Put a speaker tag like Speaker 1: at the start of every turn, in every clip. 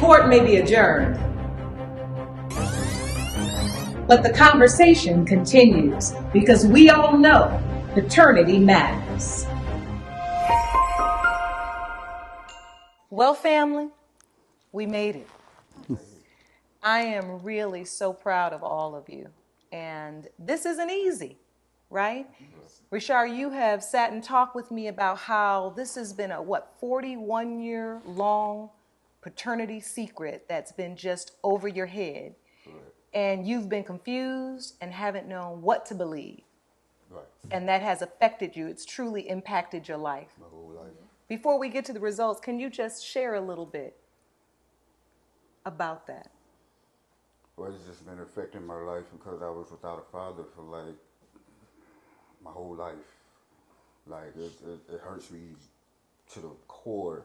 Speaker 1: Court may be adjourned, but the conversation continues because we all know paternity matters. Well, family, we made it. I am really so proud of all of you. And this isn't easy, right? Resha, you have sat and talked with me about how this has been a, 41-year long paternity secret that's been just over your head. Right. And you've been confused and haven't known what to believe. Right. And that has affected you. It's truly impacted your life. My whole life. Before we get to the results, can you just share a little bit about that?
Speaker 2: Well, it's just been affecting my life because I was without a father for like my whole life. Like it hurts me to the core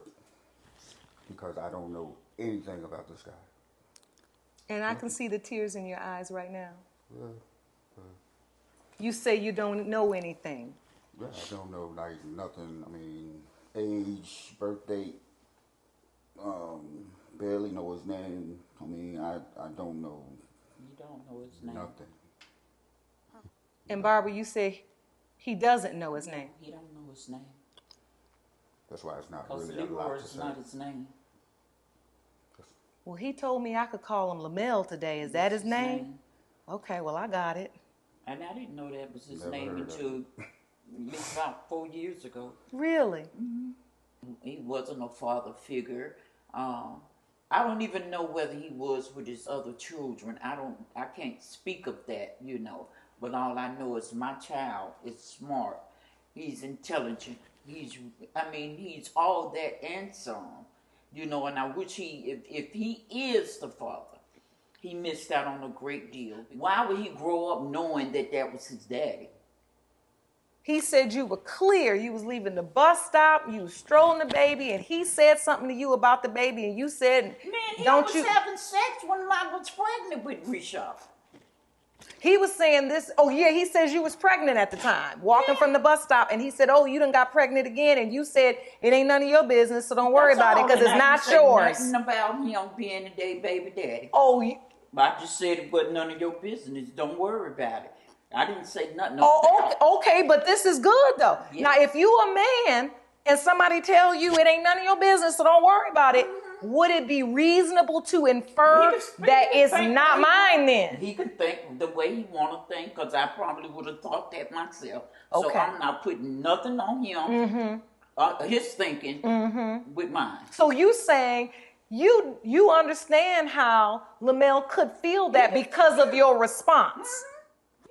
Speaker 2: because I don't know anything about this guy.
Speaker 1: And I can see the tears in your eyes right now.
Speaker 2: Yeah.
Speaker 1: You say you don't know anything.
Speaker 2: Yeah, I don't know like nothing. I mean, age, birth date, barely know his name. I mean, I don't know.
Speaker 3: You don't know his name.
Speaker 2: Nothing.
Speaker 1: And Barbara, you say he doesn't know his name.
Speaker 3: He don't know his name.
Speaker 2: That's why it's not really a
Speaker 3: Leroy
Speaker 2: lot to
Speaker 3: is
Speaker 2: say.
Speaker 3: not his name.
Speaker 1: Well, he told me I could call him Lamel today. Is that his name? Okay, well, I got it.
Speaker 3: And I didn't know that was his
Speaker 2: Never
Speaker 3: name until at least about 4 years ago.
Speaker 1: Really?
Speaker 3: Mm-hmm. He wasn't a father figure. I don't even know whether he was with his other children. I can't speak of that, you know. But all I know is my child is smart. He's intelligent. He's all that and some. You know, and I wish if he is the father, he missed out on a great deal. Why would he grow up knowing that that was his daddy?
Speaker 1: He said you were clear. You was leaving the bus stop, you was strolling the baby, and he said something to you about the baby, and you said,
Speaker 3: Man, he
Speaker 1: don't
Speaker 3: was
Speaker 1: you...
Speaker 3: having sex when I was pregnant with Resha.
Speaker 1: He was saying this, oh yeah, he says you was pregnant at the time, walking from the bus stop, and he said, oh, you done got pregnant again, and you said, it ain't none of your business, so don't worry about it, because it's not yours.
Speaker 3: Nothing about him being a baby daddy.
Speaker 1: Oh,
Speaker 3: I just said it wasn't none of your business, don't worry about it. I didn't say nothing.
Speaker 1: Okay, but this is good though. Yeah. Now, if you a man and somebody tell you it ain't none of your business, so don't worry about it, would it be reasonable to infer that it's not mine then?
Speaker 3: He could think the way he want to think, because I probably would have thought that myself.
Speaker 1: Okay.
Speaker 3: So I'm not putting nothing on him, his thinking, with mine.
Speaker 1: So you saying you understand how Lamel could feel that because of your response.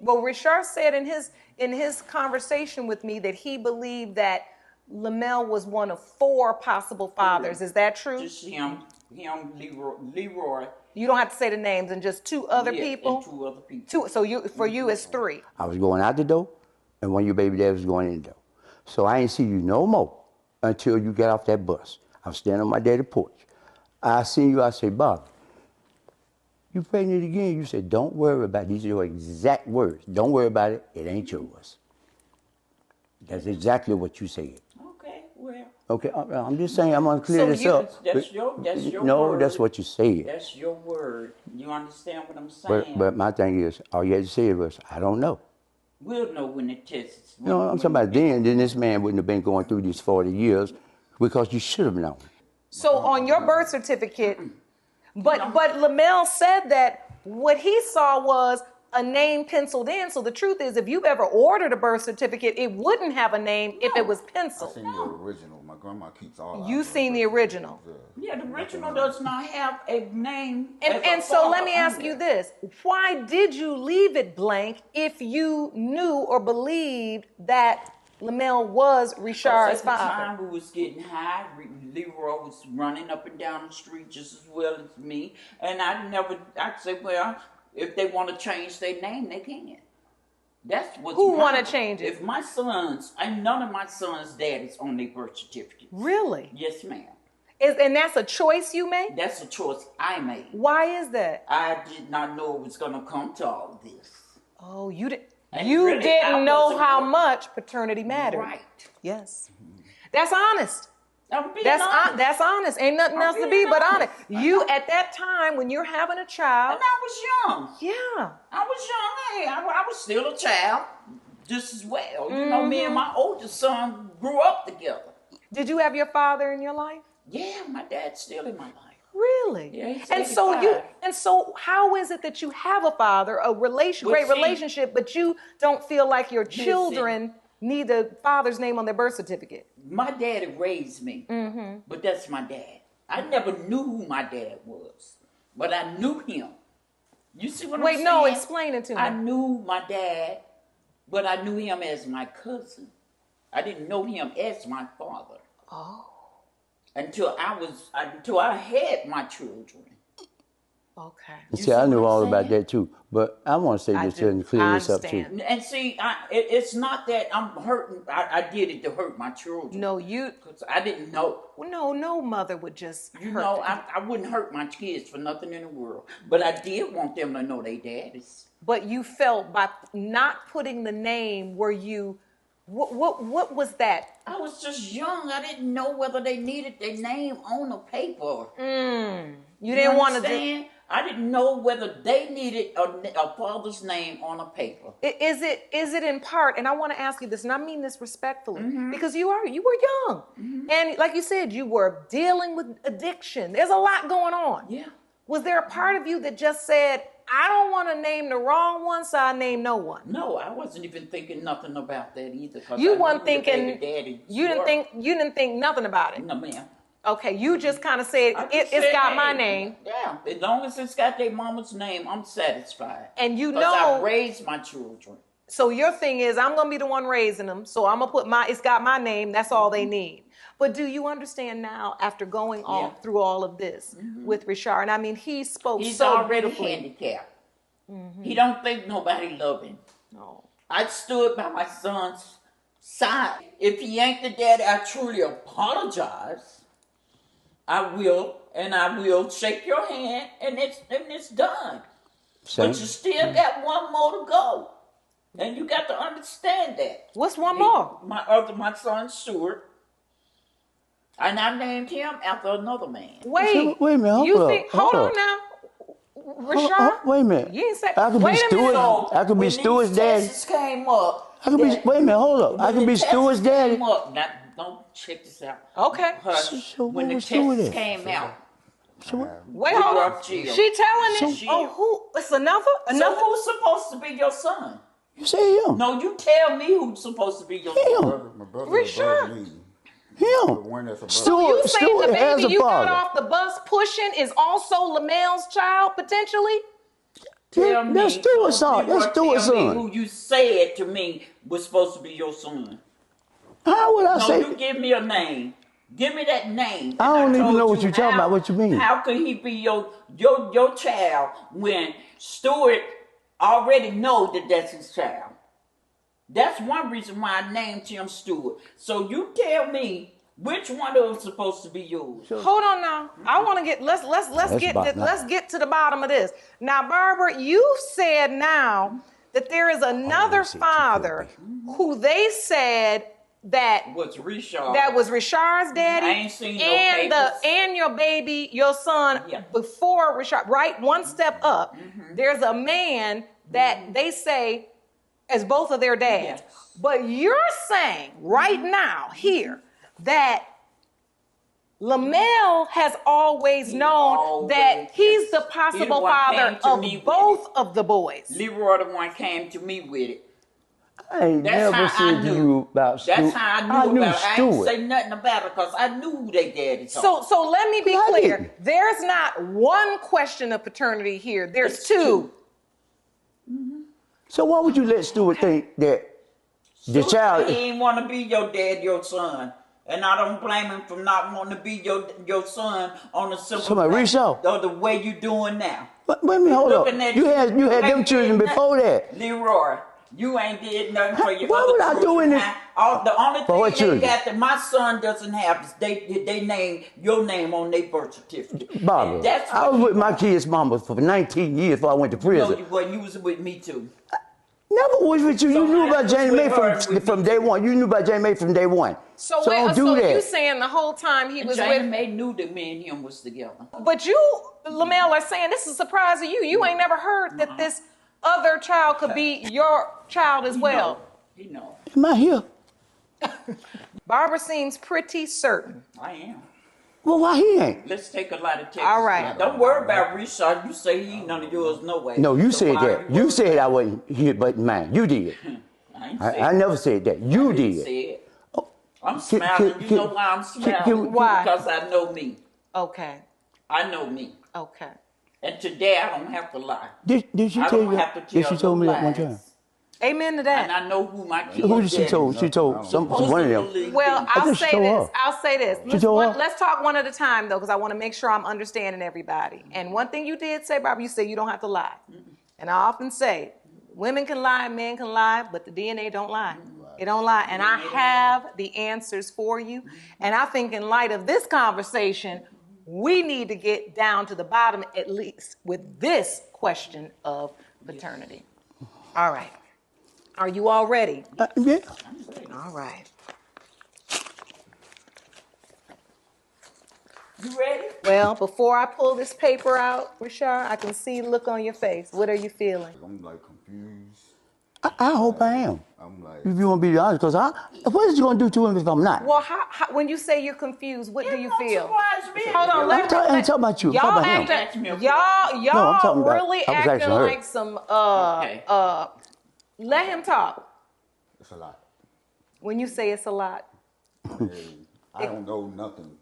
Speaker 1: Well, Richard said in his conversation with me that he believed that Lamel was one of 4 possible fathers. Is that true?
Speaker 3: Just him, Leroy.
Speaker 1: You don't have to say the names, and just 2 other people?
Speaker 3: And 2 other people.
Speaker 1: So for you, it's 3.
Speaker 4: I was going out the door, and one of your baby daddies was going in the door. So I ain't see you no more until you get off that bus. I was standing on my daddy's porch. I seen you, I say, Bob, you pregnant again? You said, don't worry about it. These are your exact words. Don't worry about it. It ain't yours. That's exactly what you said.
Speaker 3: Okay, well.
Speaker 4: Okay, I'm just saying I'm going to clear this up.
Speaker 3: That's your
Speaker 4: no,
Speaker 3: word.
Speaker 4: that's what you said.
Speaker 3: That's your word. You understand what I'm saying?
Speaker 4: But my thing is, all you had to say was, I don't know.
Speaker 3: We'll know when the test is.
Speaker 4: No, I'm talking about then this man wouldn't have been going through these 40 years because you should have known.
Speaker 1: So on your birth certificate, but Lamel said that what he saw was a name penciled in. So the truth is, if you've ever ordered a birth certificate, it wouldn't have a name if it was penciled.
Speaker 2: I seen the original. My grandma keeps all.
Speaker 1: You seen the original.
Speaker 3: Yeah, the original does not have a name.
Speaker 1: And so let me ask you this. Why did you leave it blank if you knew or believed that Lamel was Richard's father?
Speaker 3: At the time we was getting high, Leroy was running up and down the street just as well as me. And I'd say, well, if they want to change their name, they can. That's what's
Speaker 1: Who want to change it?
Speaker 3: If my sons, and none of my sons' daddies on their birth certificate.
Speaker 1: Really?
Speaker 3: Yes, ma'am.
Speaker 1: And that's a choice you made?
Speaker 3: That's a choice I made.
Speaker 1: Why is that?
Speaker 3: I did not know it was going to come to all of this.
Speaker 1: Oh, you didn't know how much paternity mattered.
Speaker 3: Right.
Speaker 1: Yes. That's honest.
Speaker 3: I'm being honest.
Speaker 1: That's honest. Ain't nothing else to be but honest. You at that time when you're having a child.
Speaker 3: And I was young.
Speaker 1: Yeah.
Speaker 3: I was young. Hey, I was still a child, just as well. You know, me and my oldest son grew up together.
Speaker 1: Did you have your father in your life?
Speaker 3: Yeah, my dad's still in my life.
Speaker 1: Really?
Speaker 3: Yeah, he's
Speaker 1: and
Speaker 3: 85.
Speaker 1: so how is it that you have a father, a great relationship, but you don't feel like your children need a father's name on their birth certificate?
Speaker 3: My daddy raised me, but that's my dad. I never knew who my dad was, but I knew him. You see what I'm saying?
Speaker 1: Wait, no, explain it to me.
Speaker 3: I knew my dad, but I knew him as my cousin. I didn't know him as my father.
Speaker 1: Oh.
Speaker 3: Until I had my children.
Speaker 1: Okay.
Speaker 4: See, I knew all about that too, but I want to say this and clear this up too.
Speaker 3: And see, it's not that I'm hurting. I did it to hurt my children.
Speaker 1: No, you.
Speaker 3: Because I didn't know.
Speaker 1: No mother would just hurt.
Speaker 3: You know, I wouldn't hurt my kids for nothing in the world. But I did want them to know they daddies.
Speaker 1: But you felt by not putting the name, were you? What was that?
Speaker 3: I was just young. I didn't know whether they needed their name on the paper.
Speaker 1: You didn't want
Speaker 3: to. I didn't know whether they needed a father's name on a paper.
Speaker 1: Is it in part? And I want to ask you this, and I mean this respectfully, because you were young, and like you said, you were dealing with addiction. There's a lot going on.
Speaker 3: Yeah.
Speaker 1: Was there a part of you that just said, I don't want to name the wrong one, so I name no one?
Speaker 3: No, I wasn't even thinking nothing about that either.
Speaker 1: You weren't thinking. You didn't think nothing about it.
Speaker 3: No, ma'am.
Speaker 1: Okay, you just kind of said it's got my name.
Speaker 3: Yeah, as long as it's got their mama's name, I'm satisfied.
Speaker 1: And you know,
Speaker 3: I raised my children.
Speaker 1: So your thing is, I'm gonna be the one raising them, so I'm gonna put it's got my name. That's all they need. But do you understand now, after going through all of this with Richard? And I mean, he spoke
Speaker 3: He's
Speaker 1: so
Speaker 3: already
Speaker 1: beautifully.
Speaker 3: handicapped. He don't think nobody love him.
Speaker 1: No.
Speaker 3: I stood by my son's side. If he ain't the daddy, I truly apologize. I will shake your hand, and it's done.
Speaker 4: Same.
Speaker 3: But you still got one more to go, and you got to understand that.
Speaker 1: What's one more?
Speaker 3: My son Stuart. And I named him after another man.
Speaker 1: Wait
Speaker 4: a minute.
Speaker 1: Hold on now. Richard?
Speaker 4: Wait a minute.
Speaker 1: You didn't say.
Speaker 4: I could be Stuart. I could be Stuart's daddy.
Speaker 3: When these came up.
Speaker 4: Wait a minute. Hold up. I could be Stuart's daddy.
Speaker 3: Now, don't check this out.
Speaker 1: Okay.
Speaker 4: So
Speaker 3: when the
Speaker 4: what was
Speaker 3: tests came out.
Speaker 1: Wait, hold on. She telling it. Who? It's another?
Speaker 3: So who's supposed to be your son?
Speaker 4: You say him.
Speaker 3: No, you tell me who's supposed to be your son.
Speaker 2: My brother
Speaker 1: Richard.
Speaker 2: above me.
Speaker 4: Him.
Speaker 2: The one that's above
Speaker 1: So you saying the
Speaker 4: Stuart has
Speaker 1: baby
Speaker 4: a
Speaker 1: you got
Speaker 4: father.
Speaker 1: off the bus pushing is also Lamel's child, potentially?
Speaker 3: Tell me.
Speaker 4: That's Stuart's son. That's Stuart's
Speaker 3: Tell me
Speaker 4: son.
Speaker 3: who you said to me was supposed to be your son.
Speaker 4: How would I say?
Speaker 3: No, you give me a name. Give me that name.
Speaker 4: I don't even
Speaker 3: told
Speaker 4: know what you're talking about. What you mean?
Speaker 3: How could he be your child when Stuart already know that that's his child? That's one reason why I named him Stuart. So you tell me which one of them is supposed to be yours.
Speaker 1: Hold on now. I want to get let's get to the bottom of this. Now, Barbara, you said now that there is another father who they said that
Speaker 3: was Richard.
Speaker 1: That was Richard's daddy.
Speaker 3: I ain't seen no papers.
Speaker 1: And your baby, your son, before Richard, right? One step up. There's a man that they say as both of their dads.
Speaker 3: Yes.
Speaker 1: But you're saying right now here that Lamel has always known that he's the possible father of both of the boys.
Speaker 3: Leroy the one came to me with it.
Speaker 4: I ain't never said to you about Stuart.
Speaker 3: That's how I knew about it. I
Speaker 4: Stuart.
Speaker 3: ain't say nothing about it because I knew who they daddy
Speaker 1: So
Speaker 3: told.
Speaker 1: so let me be
Speaker 4: I
Speaker 1: clear.
Speaker 4: didn't.
Speaker 1: There's not one question of paternity here. There's two.
Speaker 4: So why would you let Stuart think that the child?
Speaker 3: He ain't want to be your dad, your son. And I don't blame him for not wanting to be your son on a simple
Speaker 4: Somebody, Resha.
Speaker 3: or the way you doing now.
Speaker 4: Wait a minute, hold up.
Speaker 3: Looking at
Speaker 4: You had them
Speaker 3: ain't
Speaker 4: children
Speaker 3: did
Speaker 4: before
Speaker 3: nothing.
Speaker 4: that.
Speaker 3: Leroy, you ain't did nothing for your
Speaker 4: Why
Speaker 3: other
Speaker 4: would I
Speaker 3: children.
Speaker 4: do anything?
Speaker 3: The only
Speaker 4: For what
Speaker 3: thing they
Speaker 4: children?
Speaker 3: got that my son doesn't have is they name your name on their birth certificate.
Speaker 4: Barbara,
Speaker 3: And that's
Speaker 4: I
Speaker 3: what
Speaker 4: was
Speaker 3: you
Speaker 4: with my
Speaker 3: want.
Speaker 4: kid's mama for 19 years before I went to
Speaker 3: No,
Speaker 4: prison.
Speaker 3: you wasn't. You was with me too.
Speaker 4: No, never was with you.
Speaker 3: So
Speaker 4: You knew
Speaker 3: I
Speaker 4: about
Speaker 3: was
Speaker 4: Janie
Speaker 3: with
Speaker 4: Mae
Speaker 3: her
Speaker 4: from,
Speaker 3: with
Speaker 4: from
Speaker 3: me.
Speaker 4: day one. You knew about Janie Mae from day one.
Speaker 1: So,
Speaker 4: don't do
Speaker 1: so
Speaker 4: that.
Speaker 1: you saying the whole time he was
Speaker 3: Janie
Speaker 1: with,
Speaker 3: Mae knew that me and him was together.
Speaker 1: but you, Lamel, are saying this is a surprise to you. You ain't never heard that this other child could be your child as well.
Speaker 3: He know.
Speaker 4: Am I here?
Speaker 1: Barbara seems pretty certain.
Speaker 3: I am.
Speaker 4: Well, why he ain't?
Speaker 3: Let's take a lot of text.
Speaker 1: All right.
Speaker 3: Don't worry about Resha. You say he ain't none of yours no way.
Speaker 4: No, you
Speaker 3: So
Speaker 4: said
Speaker 3: why are
Speaker 4: that. You said I wasn't here, but man, you did.
Speaker 3: I ain't say
Speaker 4: I never said that. You
Speaker 3: I didn't
Speaker 4: did.
Speaker 3: say it. I'm
Speaker 4: Can-
Speaker 3: smiling.
Speaker 4: can-
Speaker 3: You
Speaker 4: can-
Speaker 3: know why I'm smiling?
Speaker 4: can-
Speaker 1: Why?
Speaker 3: Because I know me.
Speaker 1: Okay.
Speaker 3: I know me.
Speaker 1: Okay.
Speaker 3: And today I don't have to lie.
Speaker 4: Did she
Speaker 3: I
Speaker 4: tell
Speaker 3: don't
Speaker 4: you?
Speaker 3: have to
Speaker 4: Did
Speaker 3: tell
Speaker 4: she told
Speaker 3: no
Speaker 4: me that one
Speaker 3: lies.
Speaker 4: time?
Speaker 1: Amen to
Speaker 3: And
Speaker 1: that.
Speaker 3: I know who my kids
Speaker 4: Who did she
Speaker 3: is.
Speaker 4: told? She told some one of them.
Speaker 3: Supposedly,
Speaker 1: Well,
Speaker 4: I
Speaker 1: I'll
Speaker 4: think she
Speaker 1: say
Speaker 4: told
Speaker 1: this.
Speaker 4: her.
Speaker 1: I'll say this.
Speaker 4: She told her?
Speaker 1: Let's talk one at a time, though, because I want to make sure I'm understanding everybody. And one thing you did say, Barbara, you said you don't have to lie. And I often say, women can lie, men can lie, but the DNA don't lie. It don't lie. And I have the answers for you. And I think in light of this conversation, we need to get down to the bottom, at least with this question of paternity. All right. Are you all ready?
Speaker 4: Yeah.
Speaker 1: All right.
Speaker 3: You ready?
Speaker 1: Well, before I pull this paper out, Rashard, I can see the look on your face. What are you feeling?
Speaker 2: I'm like confused.
Speaker 4: I hope I am.
Speaker 2: I'm like,
Speaker 4: If you want to be honest, because what is you going to do to him if I'm not?
Speaker 1: Well, when you say you're confused, what do you feel?
Speaker 3: Surprise me.
Speaker 1: Hold on,
Speaker 4: I'm talking about you. I'm
Speaker 1: Y'all
Speaker 4: talking about him.
Speaker 1: acting,
Speaker 3: him.
Speaker 1: y'all
Speaker 4: No, I'm talking about-
Speaker 1: really
Speaker 4: I was
Speaker 1: acting
Speaker 4: asking her.
Speaker 1: like some
Speaker 3: Okay.
Speaker 1: let him talk.
Speaker 2: it's a lot.
Speaker 1: When you say it's a lot,
Speaker 2: And I don't know nothing.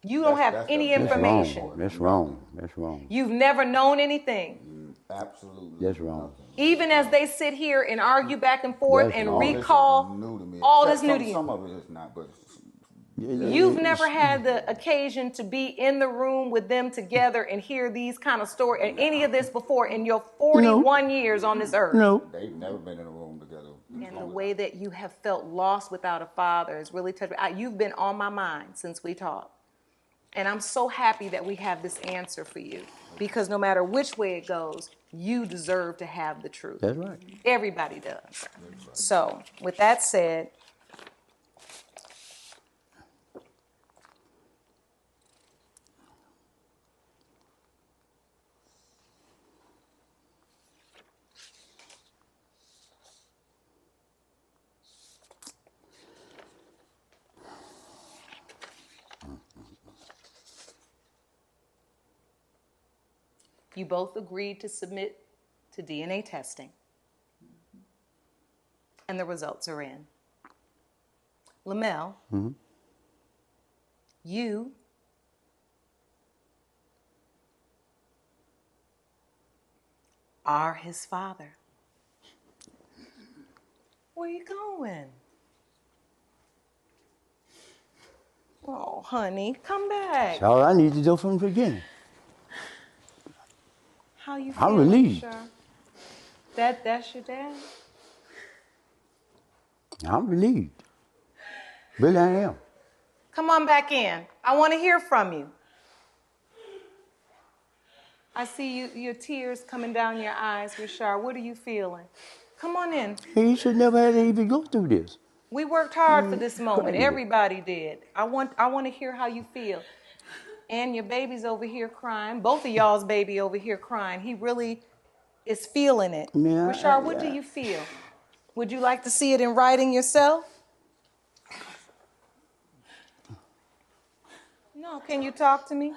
Speaker 1: you don't have
Speaker 2: That's
Speaker 1: any
Speaker 2: the-
Speaker 4: That's
Speaker 1: information.
Speaker 4: wrong. That's wrong. That's wrong.
Speaker 1: You've never known anything.
Speaker 2: Absolutely.
Speaker 4: That's wrong.
Speaker 2: nothing.
Speaker 1: Even as they sit here and argue back and forth
Speaker 4: That's
Speaker 1: and
Speaker 4: wrong.
Speaker 2: All this is
Speaker 1: recall
Speaker 2: new to me.
Speaker 1: all
Speaker 2: Except
Speaker 1: this new to you.
Speaker 2: Some of it is not, but
Speaker 1: You've never had the occasion to be in the room with them together and hear these kind of stories and any of this before in your 41 years on this earth.
Speaker 4: No.
Speaker 2: they've never been in a room together.
Speaker 1: And the way that you have felt lost without a father is really touching. You've been on my mind since we talked. And I'm so happy that we have this answer for you. Because no matter which way it goes, you deserve to have the truth.
Speaker 4: That's right.
Speaker 1: Everybody does. So, with that said, you both agreed to submit to DNA testing. And the results are in. Lamel, you are his father. Where you going? Oh, honey, come back.
Speaker 4: That's all I need to do from the beginning.
Speaker 1: How you
Speaker 4: I'm
Speaker 1: feeling,
Speaker 4: relieved.
Speaker 1: Sure? That's your dad?
Speaker 4: I'm relieved. Really, I am.
Speaker 1: Come on back in. I want to hear from you. I see your tears coming down your eyes, Rashard. What are you feeling? Come on in.
Speaker 4: He should never have to even go through this.
Speaker 1: We worked hard for this moment.
Speaker 4: crazy.
Speaker 1: Everybody did. I want to hear how you feel. And your baby's over here crying. Both of y'all's baby over here crying. He really is feeling it.
Speaker 4: Yeah,
Speaker 1: Rashard, what do you feel? Would you like to see it in writing yourself? No, can you talk to me?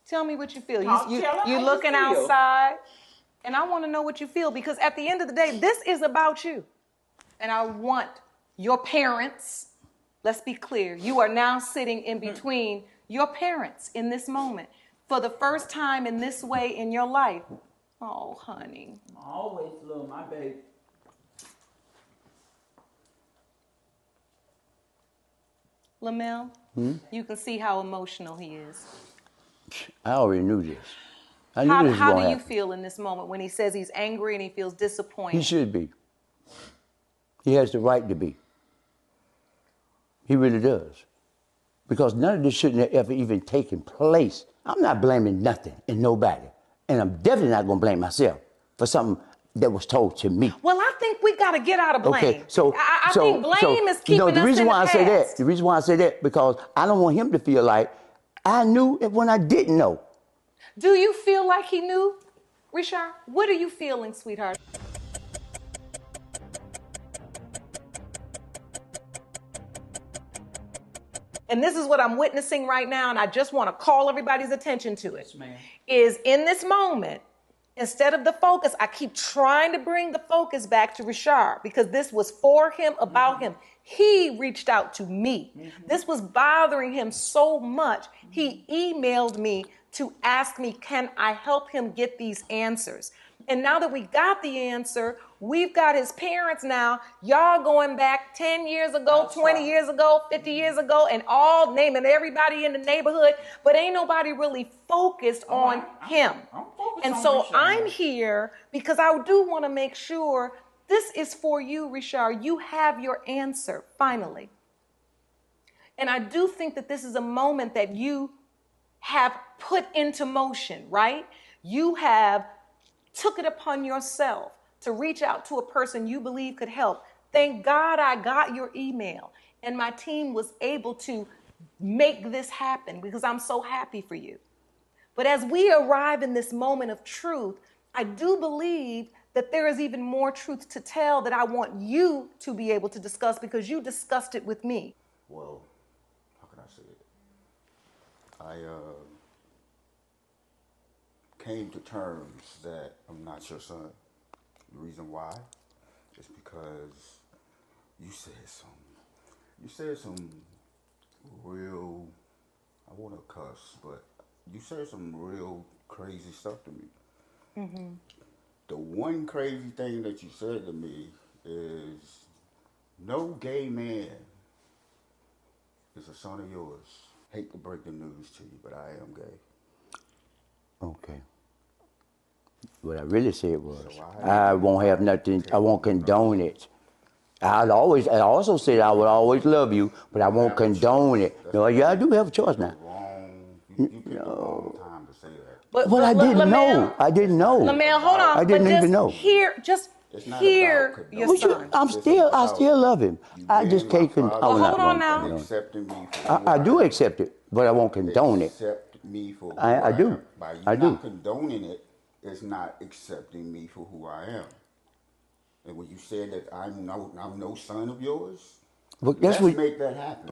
Speaker 1: Tell me what you feel.
Speaker 3: I'll tell her how
Speaker 1: You're
Speaker 3: you
Speaker 1: looking
Speaker 3: feel.
Speaker 1: outside, and I want to know what you feel because at the end of the day, this is about you. And I want your parents, let's be clear, you are now sitting in between your parents in this moment for the first time in this way in your life. Oh, honey.
Speaker 3: I always love my baby.
Speaker 1: Lamel, you can see how emotional he is.
Speaker 4: I already knew this. I knew
Speaker 1: How
Speaker 4: this was
Speaker 1: do
Speaker 4: going to
Speaker 1: you
Speaker 4: happen.
Speaker 1: feel in this moment when he says he's angry and he feels disappointed?
Speaker 4: He should be. He has the right to be. He really does. Because none of this shouldn't have ever even taken place. I'm not blaming nothing and nobody. And I'm definitely not going to blame myself for something that was told to me.
Speaker 1: Well, I think we got to get out of blame.
Speaker 4: Okay, so
Speaker 1: I think blame is keeping us
Speaker 4: the reason
Speaker 1: in
Speaker 4: why
Speaker 1: the
Speaker 4: I say that,
Speaker 1: past.
Speaker 4: the reason why I say that, because I don't want him to feel like I knew it when I didn't know.
Speaker 1: Do you feel like he knew, Richard? What are you feeling, sweetheart? And this is what I'm witnessing right now, and I just want to call everybody's attention to it.
Speaker 3: Yes, ma'am.
Speaker 1: Is in this moment, instead of the focus, I keep trying to bring the focus back to Richard because this was for him, about him. He reached out to me. This was bothering him so much. He emailed me to ask me, can I help him get these answers? And now that we got the answer, we've got his parents now. Y'all going back 10 years ago, 20 years ago, 50 years ago, and all naming everybody in the neighborhood, but ain't nobody really focused on him.
Speaker 3: I'm focused
Speaker 1: And
Speaker 3: on
Speaker 1: so
Speaker 3: Richard.
Speaker 1: I'm here because I do want to make sure this is for you, Richard. You have your answer, finally. And I do think that this is a moment that you have put into motion, right? You have took it upon yourself to reach out to a person you believe could help. Thank God I got your email and my team was able to make this happen because I'm so happy for you. But as we arrive in this moment of truth, I do believe that there is even more truth to tell that I want you to be able to discuss because you discussed it with me.
Speaker 2: Well, how can I say it? I came to terms that I'm not your son. The reason why is because you said some real, I want to cuss, but you said some real crazy stuff to me. The one crazy thing that you said to me is, no gay man is a son of yours. Hate to break the news to you, but I am gay.
Speaker 4: Okay. What I really said was,
Speaker 2: So
Speaker 4: I won't have nothing, I won't condone it. I also said I would always love you, but I won't condone it. No, yeah, I do have a choice now.
Speaker 2: You picked the wrong time to say that.
Speaker 4: But I didn't know. I didn't know.
Speaker 1: Lamel, hold on.
Speaker 4: I didn't
Speaker 1: but
Speaker 4: even know.
Speaker 2: It's not
Speaker 1: hear
Speaker 2: about
Speaker 1: your
Speaker 2: condone.
Speaker 1: son.
Speaker 4: I still love him. I just can't
Speaker 2: condone.
Speaker 4: condone
Speaker 1: Well, hold on now.
Speaker 2: Accepting me for who
Speaker 4: I do accept it, but I won't condone it.
Speaker 2: Accept me for who
Speaker 4: I do.
Speaker 2: am. By you
Speaker 4: I
Speaker 2: not
Speaker 4: do.
Speaker 2: condoning it, it's not accepting me for who I am. And when you said that I'm no son of yours,
Speaker 4: But that's
Speaker 2: let's
Speaker 4: what.
Speaker 2: make that happen.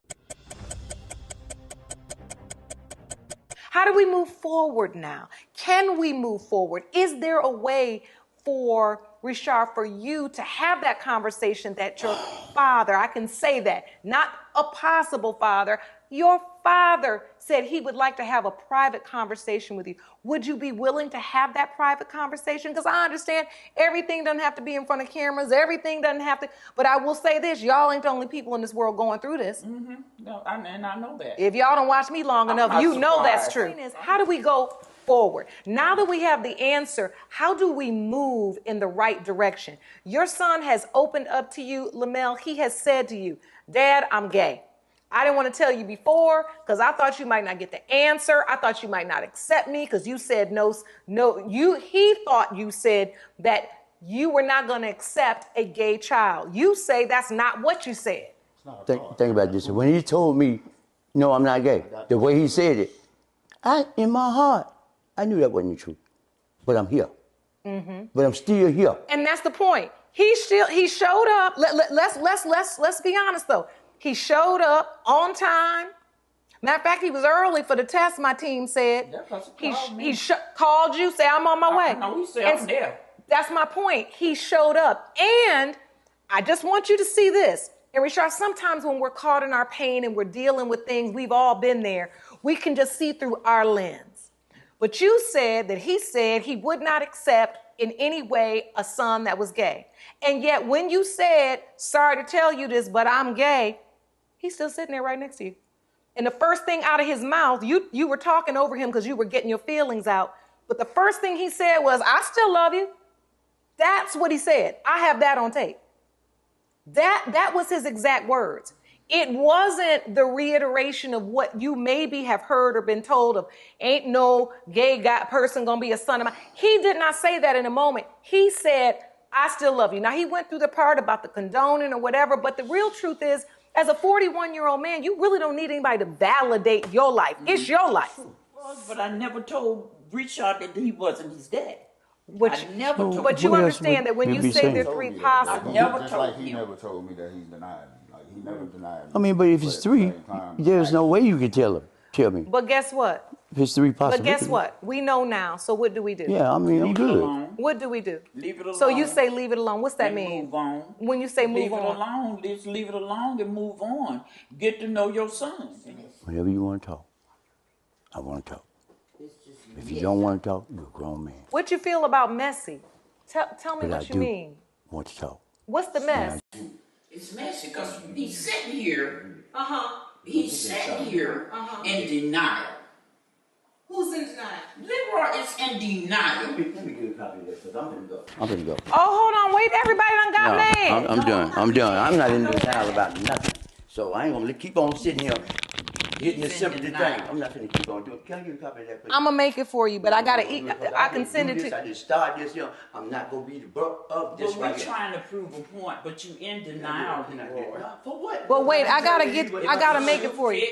Speaker 1: How do we move forward now? Can we move forward? Is there a way for Richard, for you to have that conversation that your father, I can say that, not a possible father, your father said he would like to have a private conversation with you. Would you be willing to have that private conversation? Because I understand everything doesn't have to be in front of cameras. Everything doesn't have to. But I will say this, y'all ain't the only people in this world going through this.
Speaker 3: No, and I know that.
Speaker 1: If y'all don't watch me long enough,
Speaker 3: not
Speaker 1: you know that's
Speaker 3: surprised.
Speaker 1: true. How do we go forward? Now that we have the answer, how do we move in the right direction? Your son has opened up to you, Lamel. He has said to you, Dad, I'm gay. I didn't want to tell you before because I thought you might not get the answer. I thought you might not accept me because you said no. He thought you said that you were not going to accept a gay child. You say that's not what you said.
Speaker 4: Think about this. When he told me, no, I'm not gay, the way he said it, in my heart, I knew that wasn't the truth. But I'm here. But I'm still here.
Speaker 1: And that's the point. He showed up. Let's be honest though. He showed up on time. Matter of fact, he was early for the test, my team said.
Speaker 3: Yeah, 'cause he called me.
Speaker 1: Called you, say, I'm on my way.
Speaker 3: No, he said,
Speaker 1: And
Speaker 3: I'm there.
Speaker 1: That's my point. He showed up. And I just want you to see this. And Richard, sometimes when we're caught in our pain and we're dealing with things, we've all been there, we can just see through our lens. But you said that he said he would not accept in any way a son that was gay. And yet when you said, sorry to tell you this, but I'm gay, he's still sitting there right next to you. And the first thing out of his mouth, you were talking over him because you were getting your feelings out. But the first thing he said was, I still love you. That's what he said. I have that on tape. That was his exact words. It wasn't the reiteration of what you maybe have heard or been told of, ain't no gay guy person gonna be a son of mine. He did not say that in a moment. He said, I still love you. Now, he went through the part about the condoning or whatever, but the real truth is, as a 41-year-old man, you really don't need anybody to validate your life. It's your life.
Speaker 3: But I never told Richard that he wasn't his dad.
Speaker 1: But
Speaker 3: I never told
Speaker 1: but you
Speaker 4: what else
Speaker 1: understand
Speaker 4: would
Speaker 1: that when
Speaker 4: you
Speaker 1: you
Speaker 4: be
Speaker 1: say
Speaker 4: saying?
Speaker 1: there are
Speaker 2: Told
Speaker 1: three
Speaker 2: me that,
Speaker 1: possible.
Speaker 2: though.
Speaker 3: never
Speaker 2: Just
Speaker 3: told
Speaker 2: like he
Speaker 3: him.
Speaker 2: never told me that he's denying me. Like he never denied me.
Speaker 4: I mean, but if it's
Speaker 2: at the
Speaker 4: three,
Speaker 2: same time,
Speaker 4: there's no way you can tell me.
Speaker 1: But guess what?
Speaker 4: If it's three
Speaker 1: But
Speaker 4: possibilities.
Speaker 1: guess what? We know now. So what do we do?
Speaker 4: Yeah, I mean, I'm
Speaker 3: Leave it
Speaker 4: good.
Speaker 3: alone.
Speaker 1: What do we do?
Speaker 3: Leave it alone.
Speaker 1: So you say leave it alone. What's that
Speaker 3: and
Speaker 1: mean?
Speaker 3: Move on.
Speaker 1: When you say move
Speaker 3: leave
Speaker 1: on.
Speaker 3: it alone, just leave it alone and move on. Get to know your son.
Speaker 4: Whenever you want to talk, I want to talk. If you don't want to talk, you're a grown man.
Speaker 1: What you feel about messy? Tell me
Speaker 4: But
Speaker 1: what
Speaker 4: I
Speaker 1: you
Speaker 4: do
Speaker 1: mean.
Speaker 4: want to talk.
Speaker 1: What's the mess?
Speaker 3: It's messy because he's sitting here.
Speaker 1: Uh-huh.
Speaker 3: He's sitting here in denial.
Speaker 1: Who's in denial?
Speaker 3: Leroy is in denial.
Speaker 4: Let me get a copy of this because I'm going to go.
Speaker 1: Oh, hold on. Wait. Everybody done got mad.
Speaker 4: I'm done. I'm done. I'm not in denial about nothing. So I ain't going to keep on sitting here hitting the sympathy thing. I'm not going to keep on doing it. Can I get a copy of that, please?
Speaker 1: I'm going to make it for you, but I got to eat. I can send it to
Speaker 4: I just start this here. I'm not going to be the butt of this
Speaker 3: But we're
Speaker 4: right here.
Speaker 3: trying to prove a point, but you in denial, Leroy.
Speaker 4: For what?
Speaker 1: But wait, I got to make it for you.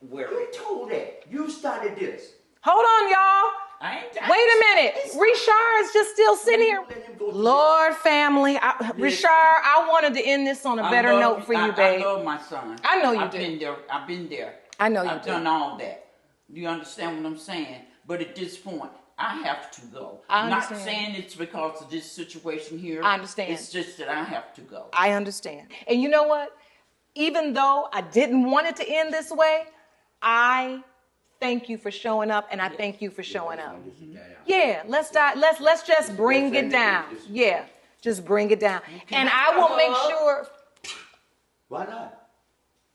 Speaker 4: You told that. You started this.
Speaker 1: Hold on, y'all.
Speaker 3: I ain't
Speaker 1: Wait a minute. Richard is just still sitting here. Lord, family. Richard, I wanted to end this on a better note for you, babe.
Speaker 3: I love my son.
Speaker 1: I know you
Speaker 3: I've
Speaker 1: do.
Speaker 3: been there. I've been there.
Speaker 1: I know you
Speaker 3: I've
Speaker 1: do.
Speaker 3: done all that. Do you understand what I'm saying? But at this point, I have to go.
Speaker 1: I
Speaker 3: I'm not
Speaker 1: understand.
Speaker 3: saying it's because of this situation here.
Speaker 1: I understand.
Speaker 3: It's just that I have to go.
Speaker 1: I understand. And you know what? Even though I didn't want it to end this way, I thank you for showing up, and I thank you for showing up. Yeah, let's just bring it down. Yeah, just bring it down. And I will make sure.
Speaker 4: Why not?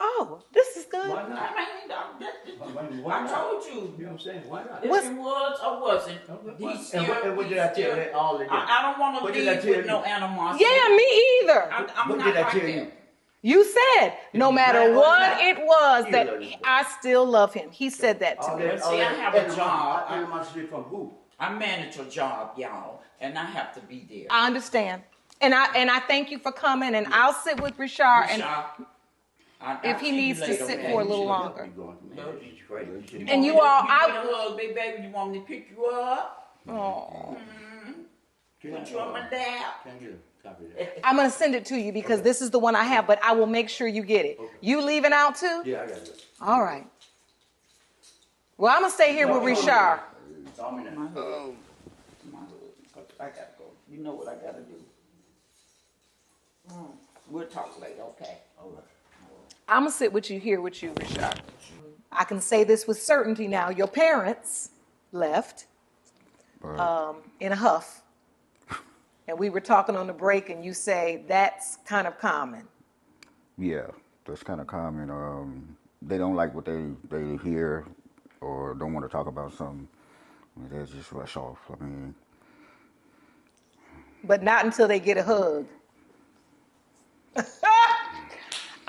Speaker 1: Oh, this is good.
Speaker 4: Why not?
Speaker 3: I told you.
Speaker 4: You know what I'm saying? Why not?
Speaker 3: If it was or wasn't, he's
Speaker 4: And what did I tell you all of that?
Speaker 3: I don't want to
Speaker 4: What did I
Speaker 3: leave
Speaker 4: tell
Speaker 3: with
Speaker 4: you?
Speaker 3: no animosity.
Speaker 1: Yeah, me either.
Speaker 3: I'm
Speaker 4: What
Speaker 3: not
Speaker 4: did I
Speaker 3: like
Speaker 4: tell
Speaker 3: that.
Speaker 4: you?
Speaker 1: You said no matter what it was
Speaker 4: You
Speaker 1: that
Speaker 4: love him.
Speaker 1: I still love him. He said that to me.
Speaker 3: See, I have a job.
Speaker 4: Animosity from who?
Speaker 3: I manage a job, y'all, and I have to be there.
Speaker 1: I understand. And I thank you for coming, and I'll sit with Richard and
Speaker 3: I'll
Speaker 1: if he
Speaker 3: see you
Speaker 1: needs to
Speaker 3: later,
Speaker 1: sit
Speaker 3: okay?
Speaker 1: for a little longer. And
Speaker 3: You
Speaker 1: you all,
Speaker 3: want me to give you a hug, big baby? You want me to pick you up?
Speaker 1: oh,
Speaker 3: Put you on my lap?
Speaker 1: I'm gonna send it to you because this is the one I have, but I will make sure you get it. You leaving out too?
Speaker 4: Yeah, I got it.
Speaker 1: All right. Well, I'm gonna stay here with Richard.
Speaker 3: My hug. I gotta go. You know what I gotta do. We'll talk later, okay?
Speaker 4: All right.
Speaker 1: I'm gonna sit with you here with you, Richard. I can say this with certainty now. Your parents left in a huff. And we were talking on the break, and you say that's kind of common.
Speaker 2: Yeah, that's kind of common. They don't like what they hear or don't want to talk about something. I mean, they just rush off. I mean,
Speaker 1: But not until they get a hug.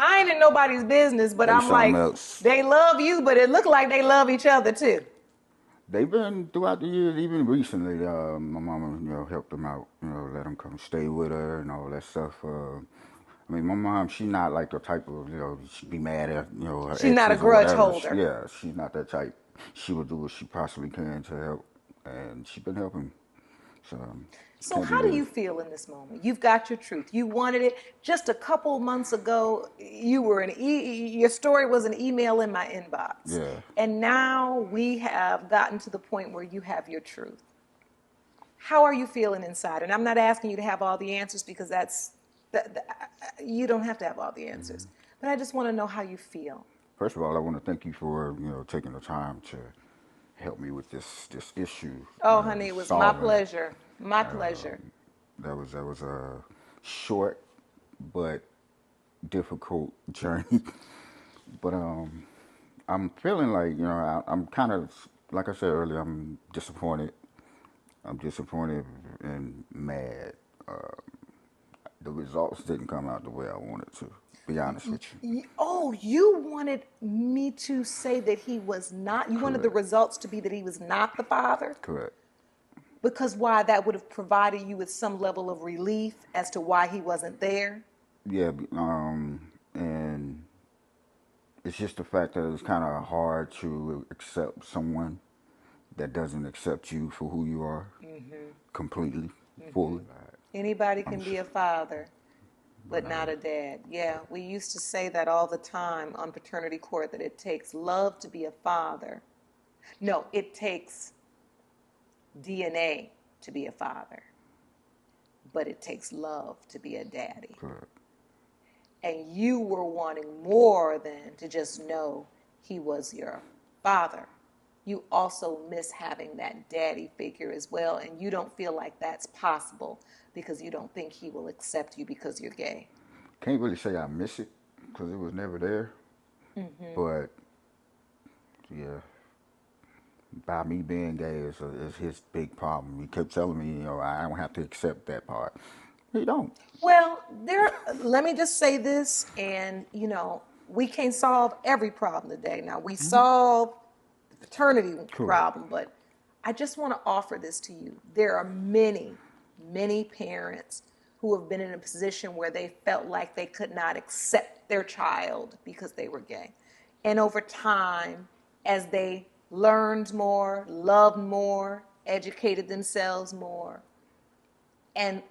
Speaker 1: I ain't in nobody's business, but
Speaker 2: They
Speaker 1: I'm like,
Speaker 2: something else.
Speaker 1: they love you, but it looked like they love each other too.
Speaker 2: they've been throughout the years, even recently. My mama, helped them out. Let them come stay with her and all that stuff. I mean, my mom, she's not like the type of, she'd be mad at, her
Speaker 1: She's not a
Speaker 2: exes or
Speaker 1: grudge
Speaker 2: whatever.
Speaker 1: holder.
Speaker 2: Yeah, she's not that type. She would do what she possibly can to help, and she's been helping. So can't
Speaker 1: how
Speaker 2: be
Speaker 1: do you feel in this moment? You've got your truth. You wanted it. Just a couple months ago, you were your story was an email in my inbox.
Speaker 2: Yeah.
Speaker 1: And now we have gotten to the point where you have your truth. How are you feeling inside? And I'm not asking you to have all the answers because you don't have to have all the answers. But I just want to know how you feel.
Speaker 2: First of all, I want to thank you for taking the time to help me with this issue.
Speaker 1: Oh, honey, it was my
Speaker 2: solving it.
Speaker 1: pleasure. My pleasure.
Speaker 2: That was a short but difficult journey. But I'm feeling like I'm kind of, like I said earlier, I'm disappointed. I'm disappointed and mad. The results didn't come out the way I wanted to. Be honest with you.
Speaker 1: Oh, you wanted me to say that he was not. You wanted the results to be that he was not the father.
Speaker 2: Correct.
Speaker 1: Because why? That would have provided you with some level of relief as to why he wasn't there.
Speaker 2: Yeah, and it's just the fact that it's kind of hard to accept someone that doesn't accept you for who you are completely, fully.
Speaker 1: Anybody can be a father, but not a dad. Yeah, we used to say that all the time on paternity court, that it takes love to be a father. No, it takes DNA to be a father, but it takes love to be a daddy.
Speaker 2: Correct.
Speaker 1: And you were wanting more than to just know he was your father. You also miss having that daddy figure as well, and you don't feel like that's possible because you don't think he will accept you because you're gay.
Speaker 2: Can't really say I miss it because it was never there. But yeah, by me being gay is his big problem. He kept telling me, I don't have to accept that part. He don't.
Speaker 1: Well, let me just say this, and we can't solve every problem today. Now, we solve the paternity problem, but I just want to offer this to you. There are many, many parents who have been in a position where they felt like they could not accept their child because they were gay. And over time, as they learned more, loved more, educated themselves more, and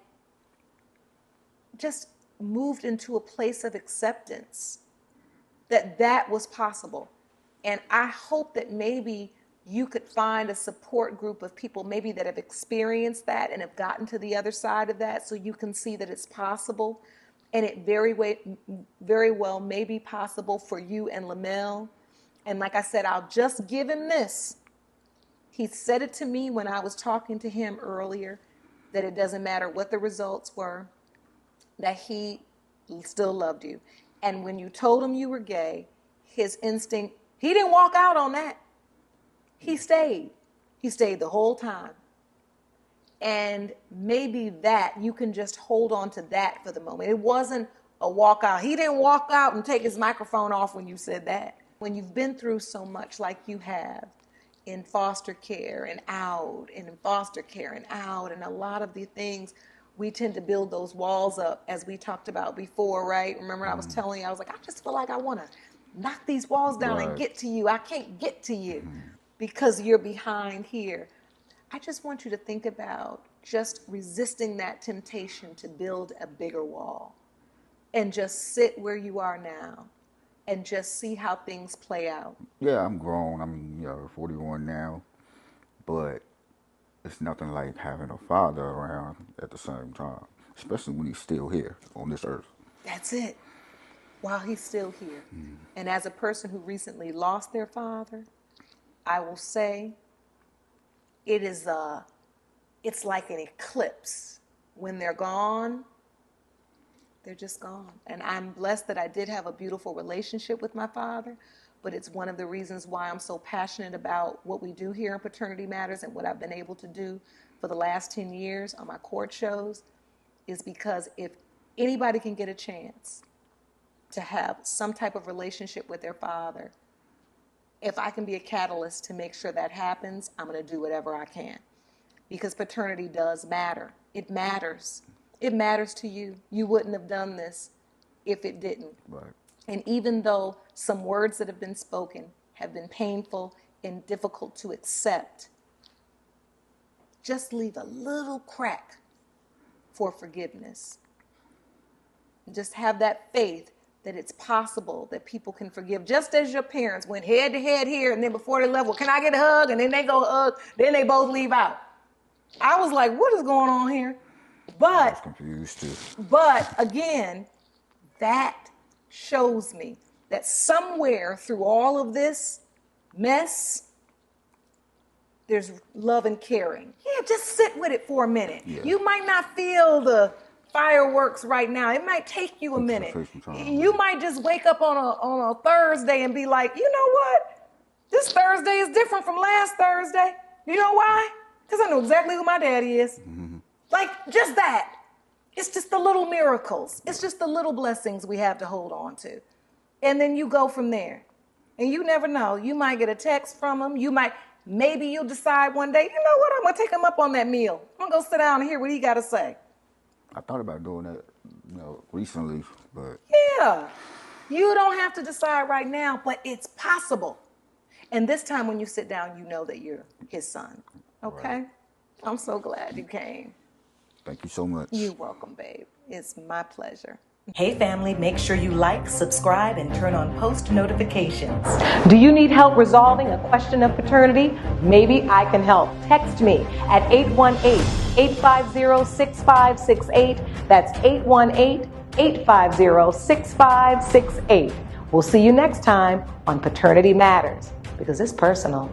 Speaker 1: just moved into a place of acceptance, that was possible. And I hope that maybe you could find a support group of people maybe that have experienced that and have gotten to the other side of that, so you can see that it's possible. And it very well may be possible for you and Lamel. And like I said, I'll just give him this. He said it to me when I was talking to him earlier, that it doesn't matter what the results were, that he still loved you. And when you told him you were gay, his instinct, he didn't walk out on that. He stayed. He stayed the whole time. And maybe that you can just hold on to that for the moment. It wasn't a walk out. He didn't walk out and take his microphone off when you said that. When you've been through so much like you have in foster care and out, and in foster care and out, and a lot of the things, we tend to build those walls up, as we talked about before, right? Remember I was telling you, I was like, I just feel like I want to knock these walls down and get to you. I can't get to you because you're behind here. I just want you to think about just resisting that temptation to build a bigger wall and just sit where you are now and just see how things play out.
Speaker 2: Yeah, I'm grown. I'm 41 now, but it's nothing like having a father around at the same time, especially when he's still here on this earth.
Speaker 1: That's it. While he's still here. And as a person who recently lost their father, I will say it's like an eclipse. When they're gone, they're just gone. And I'm blessed that I did have a beautiful relationship with my father, but it's one of the reasons why I'm so passionate about what we do here in Paternity Matters and what I've been able to do for the last 10 years on my court shows, is because if anybody can get a chance to have some type of relationship with their father, if I can be a catalyst to make sure that happens, I'm going to do whatever I can. Because paternity does matter. It matters. It matters to you. You wouldn't have done this if it didn't.
Speaker 2: Right.
Speaker 1: And even though some words that have been spoken have been painful and difficult to accept, just leave a little crack for forgiveness. Just have that faith that it's possible that people can forgive. Just as your parents went head to head here, and then before they left, well, can I get a hug? And then they go hug, then they both leave out. I was like, what is going on here?
Speaker 2: I was confused too.
Speaker 1: But again, that shows me that somewhere through all of this mess, there's love and caring. Yeah, just sit with it for a minute.
Speaker 2: Yeah.
Speaker 1: You might not feel the fireworks right now. It might take you a minute. You might just wake up on a Thursday and be like, you know what? This Thursday is different from last Thursday. You know why? Because I know exactly who my daddy is. Mm-hmm. Like, just that. It's just the little miracles. It's just the little blessings we have to hold on to. And then you go from there. And you never know. You might get a text from them. You might maybe you'll decide one day, you know what, I'm going to take him up on that meal. I'm going to go sit down and hear what he got to say.
Speaker 2: I thought about doing that, recently, but
Speaker 1: Yeah. You don't have to decide right now, but it's possible. And this time when you sit down, you know that you're his son. Okay?
Speaker 2: Right.
Speaker 1: I'm so glad you came.
Speaker 2: thank you so much.
Speaker 1: You're welcome, babe. It's my pleasure. Hey family, make sure you like, subscribe, and turn on post notifications. Do you need help resolving a question of paternity? Maybe I can help. Text me at 818-850-6568. That's 818-850-6568. We'll see you next time on Paternity Matters, because it's personal.